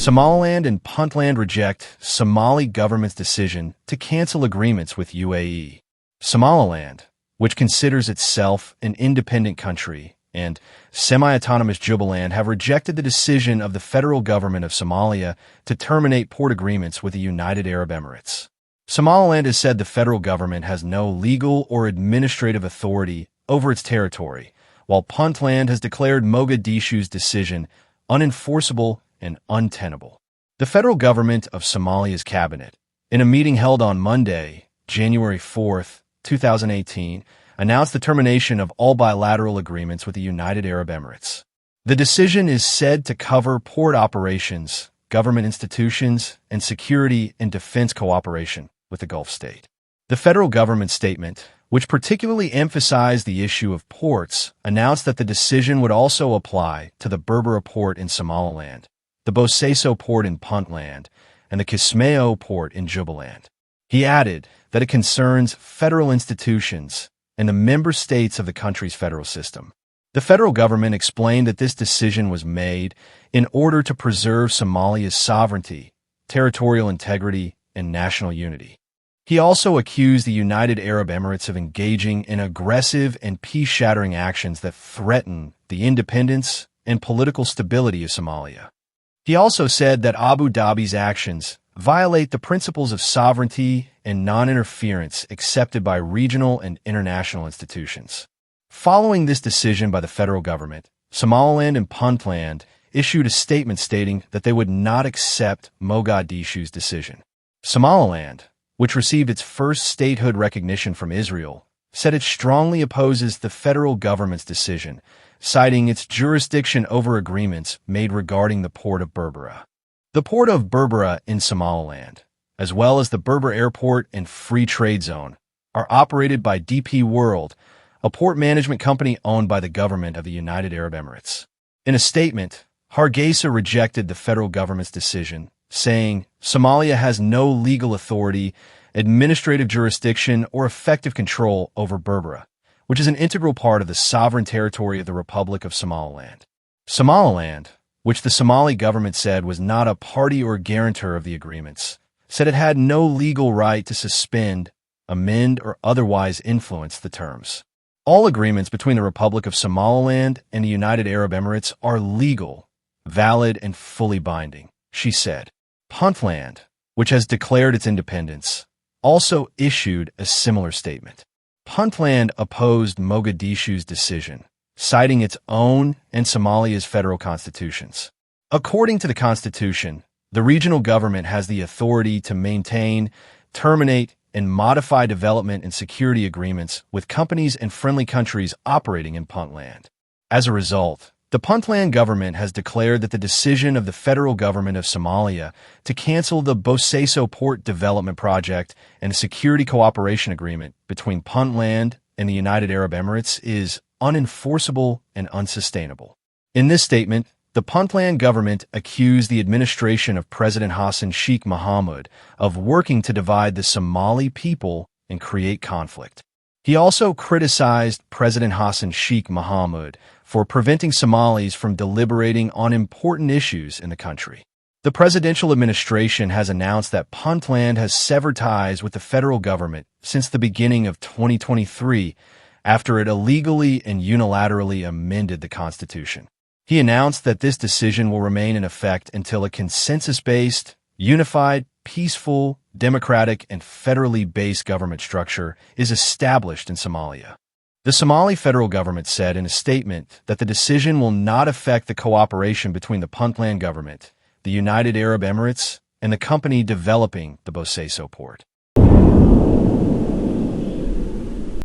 Somaliland and Puntland reject Somali government's decision to cancel agreements with UAE. Somaliland, which considers itself an independent country, and semi-autonomous Jubaland have rejected the decision of the federal government of Somalia to terminate port agreements with the United Arab Emirates. Somaliland has said the federal government has no legal or administrative authority over its territory, while Puntland has declared Mogadishu's decision unenforceable and untenable. The federal government of Somalia's cabinet, in a meeting held on Monday, January 4, 2018, announced the termination of all bilateral agreements with the United Arab Emirates. The decision is said to cover port operations, government institutions, and security and defense cooperation with the Gulf state. The federal government statement, which particularly emphasized the issue of ports, announced that the decision would also apply to the Berbera port in Somaliland, the Bosaso port in Puntland, and the Kismayo port in Jubaland. He added that it concerns federal institutions and the member states of the country's federal system. The federal government explained that this decision was made in order to preserve Somalia's sovereignty, territorial integrity, and national unity. He also accused the United Arab Emirates of engaging in aggressive and peace-shattering actions that threaten the independence and political stability of Somalia. He also said that Abu Dhabi's actions violate the principles of sovereignty and non-interference accepted by regional and international institutions. Following this decision by the federal government, Somaliland and Puntland issued a statement stating that they would not accept Mogadishu's decision. Somaliland, which received its first statehood recognition from Israel, said it strongly opposes the federal government's decision, citing its jurisdiction over agreements made regarding the port of Berbera. The port of Berbera in Somaliland, as well as the Berbera Airport and Free Trade Zone, are operated by DP World, a port management company owned by the government of the United Arab Emirates. In a statement, Hargeisa rejected the federal government's decision, saying, Somalia has no legal authority, administrative jurisdiction, or effective control over Berbera, which is an integral part of the sovereign territory of the Republic of Somaliland. Somaliland, which the Somali government said was not a party or guarantor of the agreements, said it had no legal right to suspend, amend, or otherwise influence the terms. All agreements between the Republic of Somaliland and the United Arab Emirates are legal, valid, and fully binding, she said. Puntland, which has declared its independence, also issued a similar statement. Puntland opposed Mogadishu's decision, citing its own and Somalia's federal constitutions. According to the constitution, the regional government has the authority to maintain, terminate, and modify development and security agreements with companies and friendly countries operating in Puntland. As a result, the Puntland government has declared that the decision of the federal government of Somalia to cancel the Bosaso Port Development Project and a security cooperation agreement between Puntland and the United Arab Emirates is unenforceable and unsustainable. In this statement, the Puntland government accused the administration of President Hassan Sheikh Mohamud of working to divide the Somali people and create conflict. He also criticized President Hassan Sheikh Mohamud for preventing Somalis from deliberating on important issues in the country. The presidential administration has announced that Puntland has severed ties with the federal government since the beginning of 2023 after it illegally and unilaterally amended the constitution. He announced that this decision will remain in effect until a consensus-based, unified, peaceful, democratic, and federally based government structure is established in Somalia. The Somali federal government said in a statement that the decision will not affect the cooperation between the Puntland government, the United Arab Emirates, and the company developing the Bosaso port.